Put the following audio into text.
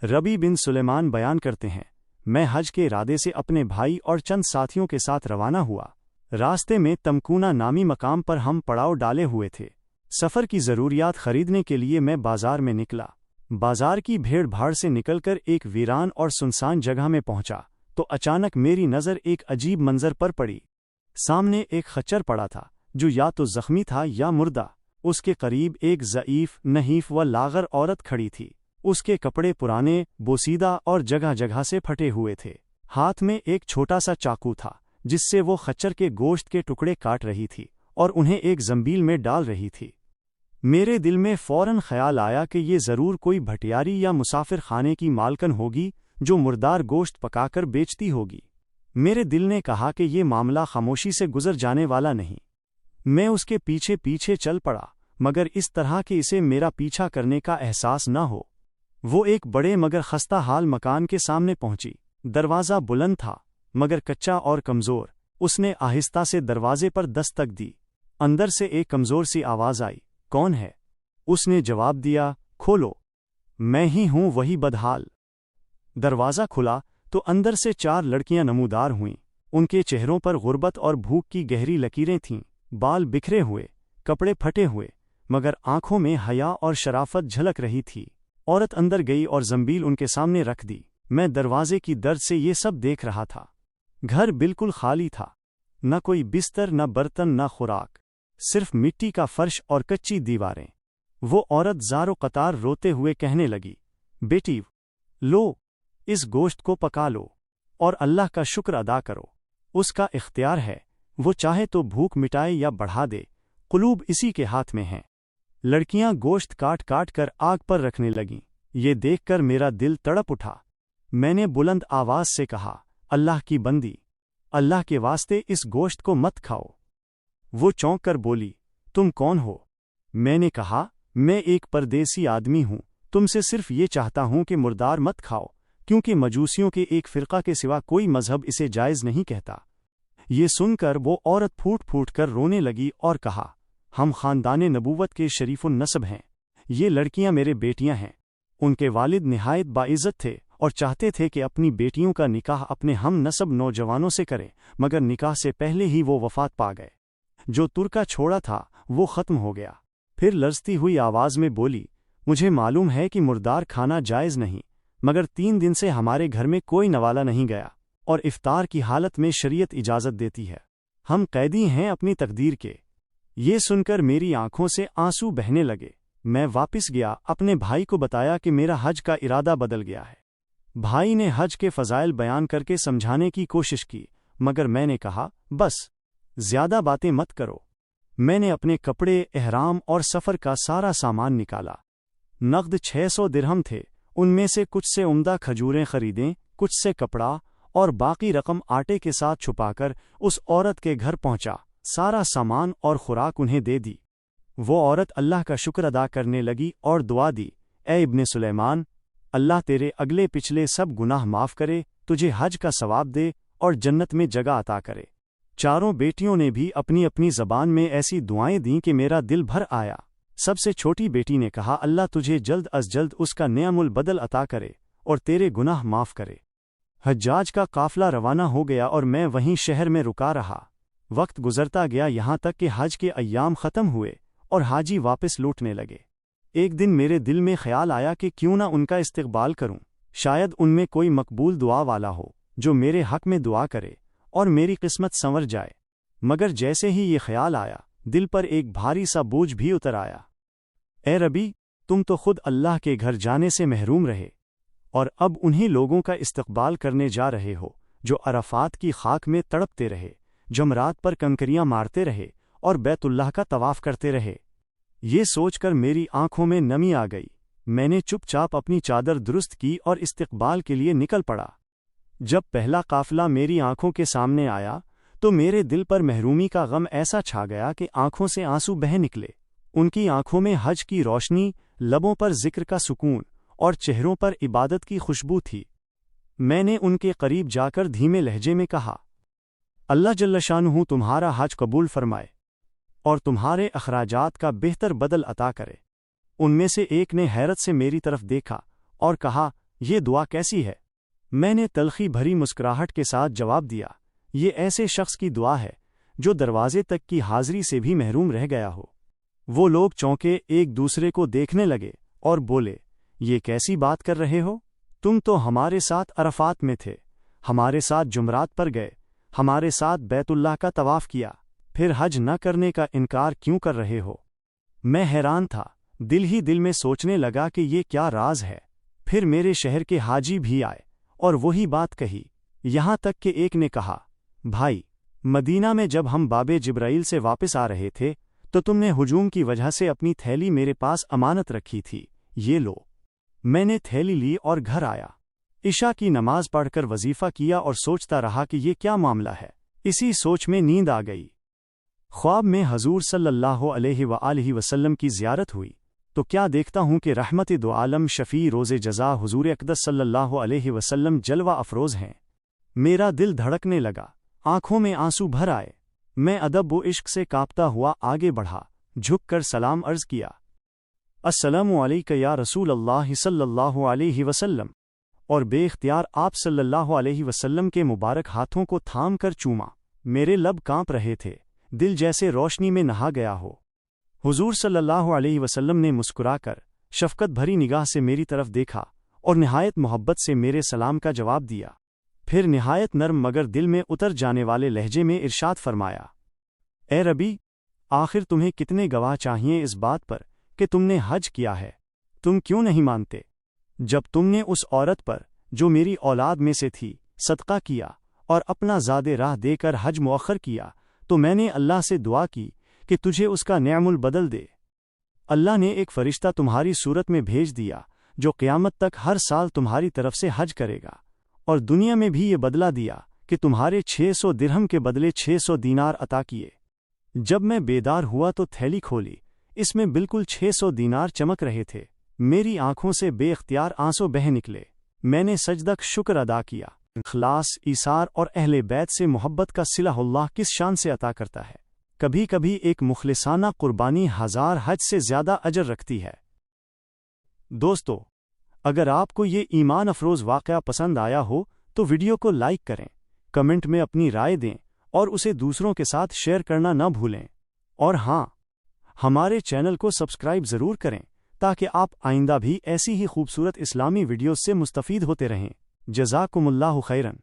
रबी बिन सुलेमान बयान करते हैं, मैं हज के इरादे से अपने भाई और चंद साथियों के साथ रवाना हुआ। रास्ते में तमकूना नामी मकाम पर हम पड़ाव डाले हुए थे। सफ़र की ज़रूरियात खरीदने के लिए मैं बाजार में निकला। बाजार की भीड़ भाड़ से निकलकर एक वीरान और सुनसान जगह में पहुंचा तो अचानक मेरी नज़र एक अजीब मंजर पर पड़ी। सामने एक खच्चर पड़ा था जो या तो ज़ख्मी था या मुर्दा। उसके करीब एक ज़ईफ़, नहीफ़ व लाग़र औरत खड़ी थी। उसके कपड़े पुराने, बोसीदा और जगह जगह से फटे हुए थे। हाथ में एक छोटा सा चाकू था जिससे वो खच्चर के गोश्त के टुकड़े काट रही थी और उन्हें एक ज़ंबील में डाल रही थी। मेरे दिल में फ़ौरन ख्याल आया कि ये ज़रूर कोई भटियारी या मुसाफिर खाने की मालकन होगी जो मुर्दार गोश्त पकाकर बेचती होगी। मेरे दिल ने कहा कि ये मामला खामोशी से गुजर जाने वाला नहीं। मैं उसके पीछे पीछे चल पड़ा, मगर इस तरह कि इसे मेरा पीछा करने का एहसास न हो। वो एक बड़े मगर खस्ता हाल मकान के सामने पहुंची। दरवाज़ा बुलंद था मगर कच्चा और कमज़ोर। उसने आहिस्ता से दरवाजे पर दस्तक दी। अंदर से एक कमज़ोर सी आवाज़ आई, कौन है? उसने जवाब दिया, खोलो। मैं ही हूँ वही बदहाल। दरवाज़ा खुला तो अंदर से 4 लड़कियां नमूदार हुईं। उनके चेहरों पर गुर्बत और भूख की गहरी लकीरें थीं। बाल बिखरे हुए, कपड़े फटे हुए, मगर आंखों में हया और शराफत झलक रही थी। औरत अंदर गई और ज़ंबील उनके सामने रख दी। मैं दरवाजे की दर्द से ये सब देख रहा था। घर बिल्कुल खाली था, न कोई बिस्तर, न बर्तन, न खुराक, सिर्फ मिट्टी का फर्श और कच्ची दीवारें। वो औरत ज़ारो कतार रोते हुए कहने लगी, बेटी, लो, इस गोश्त को पका लो और अल्लाह का शुक्र अदा करो। उसका इख्तियार है, वो चाहे तो भूख मिटाए या बढ़ा दे, कुलूब इसी के हाथ में हैं। लड़कियां गोश्त काट काट कर आग पर रखने लगीं। ये देखकर मेरा दिल तड़प उठा। मैंने बुलंद आवाज़ से कहा, अल्लाह की बंदी, अल्लाह के वास्ते इस गोश्त को मत खाओ। वो चौंक कर बोली, तुम कौन हो? मैंने कहा, मैं एक परदेसी आदमी हूँ, तुमसे सिर्फ ये चाहता हूँ कि मुर्दार मत खाओ, क्योंकि मजूसियों के एक फ़िरक़ा के सिवा कोई मज़हब इसे जायज़ नहीं कहता। ये सुनकर वो औरत फूट फूट कर रोने लगी और कहा, हम ख़ानदान नबूवत के शरीफुन नसब हैं। ये लड़कियां मेरे बेटियां हैं। उनके वालिद निहायत बाइज़्ज़त थे और चाहते थे कि अपनी बेटियों का निकाह अपने हम नसब नौजवानों से करें, मगर निकाह से पहले ही वो वफ़ात पा गए। जो तुर्का छोड़ा था वो ख़त्म हो गया। फिर लरजती हुई आवाज़ में बोली, मुझे मालूम है कि मुर्दार खाना जायज़ नहीं, मगर 3 दिन से हमारे घर में कोई नवाला नहीं गया और इफ्तार की हालत में शरीयत इजाज़त देती है। हम कैदी हैं अपनी तकदीर के। ये सुनकर मेरी आंखों से आंसू बहने लगे। मैं वापस गया, अपने भाई को बताया कि मेरा हज का इरादा बदल गया है। भाई ने हज के फ़ज़ाइल बयान करके समझाने की कोशिश की, मगर मैंने कहा, बस ज़्यादा बातें मत करो। मैंने अपने कपड़े, एहराम और सफ़र का सारा सामान निकाला। नक़द 600 दिरहम थे। उनमें से कुछ से उम्दा खजूरें खरीदें, कुछ से कपड़ा और बाकी रकम आटे के साथ छुपाकर उस औरत के घर पहुंचा। सारा सामान और खुराक उन्हें दे दी। वो औरत अल्लाह का शुक्र अदा करने लगी और दुआ दी, ए इब्ने सुलेमान, अल्लाह तेरे अगले पिछले सब गुनाह माफ़ करे, तुझे हज का सवाब दे और जन्नत में जगह अता करे। चारों बेटियों ने भी अपनी अपनी ज़बान में ऐसी दुआएं दीं कि मेरा दिल भर आया। सबसे छोटी बेटी ने कहा, अल्लाह तुझे जल्द अज जल्द उसका नेअमुल बदल अता करे और तेरे गुनाह माफ़ करे। हज्जाज का काफ़िला रवाना हो गया और मैं वहीं शहर में रुका रहा। वक्त गुजरता गया, यहाँ तक कि हज के अय्याम ख़त्म हुए और हाजी वापस लौटने लगे। एक दिन मेरे दिल में ख्याल आया कि क्यों ना उनका इस्तकबाल करूं। शायद उनमें कोई मकबूल दुआ वाला हो जो मेरे हक़ में दुआ करे और मेरी किस्मत संवर जाए। मगर जैसे ही ये ख्याल आया, दिल पर एक भारी सा बोझ भी उतर आया। ए रबी, तुम तो खुद अल्लाह के घर जाने से महरूम रहे और अब उन्हीं लोगों का इस्तकबाल करने जा रहे हो जो अरफात की खाक में तड़पते रहे, जमरात पर कंकरियां मारते रहे और बैतुल्लाह का तवाफ करते रहे। ये सोचकर मेरी आंखों में नमी आ गई। मैंने चुपचाप अपनी चादर दुरुस्त की और इस्तकबाल के लिए निकल पड़ा। जब पहला काफ़िला मेरी आंखों के सामने आया तो मेरे दिल पर महरूमी का गम ऐसा छा गया कि आंखों से आंसू बह निकले। उनकी आंखों में हज की रोशनी, लबों पर जिक्र का सुकून और चेहरों पर इबादत की खुशबू थी। मैंने उनके करीब जाकर धीमे लहजे में कहा, अल्लाह जल्ल शानुहु तुम्हारा हज कबूल फरमाए और तुम्हारे अखराजात का बेहतर बदल अता करे। उनमें से एक ने हैरत से मेरी तरफ देखा और कहा, یہ دعا کیسی ہے؟ میں نے تلخی بھری مسکراہٹ کے ساتھ جواب دیا، یہ ایسے شخص کی دعا ہے جو دروازے تک کی حاضری سے بھی محروم رہ گیا ہو۔ وہ لوگ چونکے ایک دوسرے کو دیکھنے لگے اور بولے، یہ کیسی بات کر رہے ہو؟ تم تو ہمارے ساتھ عرفات میں تھے، ہمارے ساتھ جمرات پر گئے، ہمارے ساتھ بیت اللہ کا طواف کیا، پھر حج نہ کرنے کا انکار کیوں کر رہے ہو؟ میں حیران تھا، دل ہی دل میں سوچنے لگا کہ یہ کیا راز ہے۔ پھر میرے شہر کے حاجی بھی آئے اور وہی بات کہی، یہاں تک کہ ایک نے کہا، بھائی، مدینہ میں جب ہم باب جبرائیل سے واپس آ رہے تھے تو تم نے ہجوم کی وجہ سے اپنی تھیلی میرے پاس امانت رکھی تھی، یہ لو۔ میں نے تھیلی لی اور گھر آیا، عشاء کی نماز پڑھ کر وظیفہ کیا اور سوچتا رہا کہ یہ کیا معاملہ ہے۔ اسی سوچ میں نیند آ گئی۔ خواب میں حضور صلی اللہ علیہ وآلہ وسلم کی زیارت ہوئی تو کیا دیکھتا ہوں کہ رحمت دو عالم شفیع روز جزا حضور اقدس صلی اللہ علیہ وسلم جلوہ افروز ہیں۔ میرا دل دھڑکنے لگا، آنکھوں میں آنسو بھر آئے۔ میں ادب و عشق سے کانپتا ہوا آگے بڑھا، جھک کر سلام عرض کیا، السلام علیکہ یا رسول اللہ صلی اللہ علیہ وسلم، اور بے اختیار آپ صلی اللہ علیہ وسلم کے مبارک ہاتھوں کو تھام کر چوما۔ میرے لب کانپ رہے تھے، دل جیسے روشنی میں نہا گیا ہو۔ حضور صلی اللہ علیہ وسلم نے مسکرا کر شفقت بھری نگاہ سے میری طرف دیکھا اور نہایت محبت سے میرے سلام کا جواب دیا۔ پھر نہایت نرم مگر دل میں اتر جانے والے لہجے میں ارشاد فرمایا، اے ربی، آخر تمہیں کتنے گواہ چاہیے اس بات پر کہ تم نے حج کیا ہے؟ تم کیوں نہیں مانتے؟ جب تم نے اس عورت پر جو میری اولاد میں سے تھی صدقہ کیا اور اپنا زاد راہ دے کر حج مؤخر کیا تو میں نے اللہ سے دعا کی کہ تجھے اس کا نعم البدل دے۔ اللہ نے ایک فرشتہ تمہاری صورت میں بھیج دیا جو قیامت تک ہر سال تمہاری طرف سے حج کرے گا، اور دنیا میں بھی یہ بدلہ دیا کہ تمہارے 600 درہم کے بدلے 600 دینار عطا کیے۔ جب میں بیدار ہوا تو تھیلی کھولی، اس میں بالکل 600 دینار چمک رہے تھے۔ میری آنکھوں سے بے اختیار آنسو بہہ نکلے۔ میں نے سجدہ شکر ادا کیا۔ اخلاص، ایثار اور اہل بیت سے محبت کا صلہ اللہ کس شان سے عطا کرتا ہے۔ کبھی کبھی ایک مخلصانہ قربانی 1000 حج سے زیادہ اجر رکھتی ہے۔ دوستو، اگر آپ کو یہ ایمان افروز واقعہ پسند آیا ہو تو ویڈیو کو لائک کریں، کمنٹ میں اپنی رائے دیں اور اسے دوسروں کے ساتھ شیئر کرنا نہ بھولیں۔ اور ہاں، ہمارے چینل کو سبسکرائب ضرور کریں تاکہ آپ آئندہ بھی ایسی ہی خوبصورت اسلامی ویڈیوز سے مستفید ہوتے رہیں۔ جزاکم اللہ خیرن۔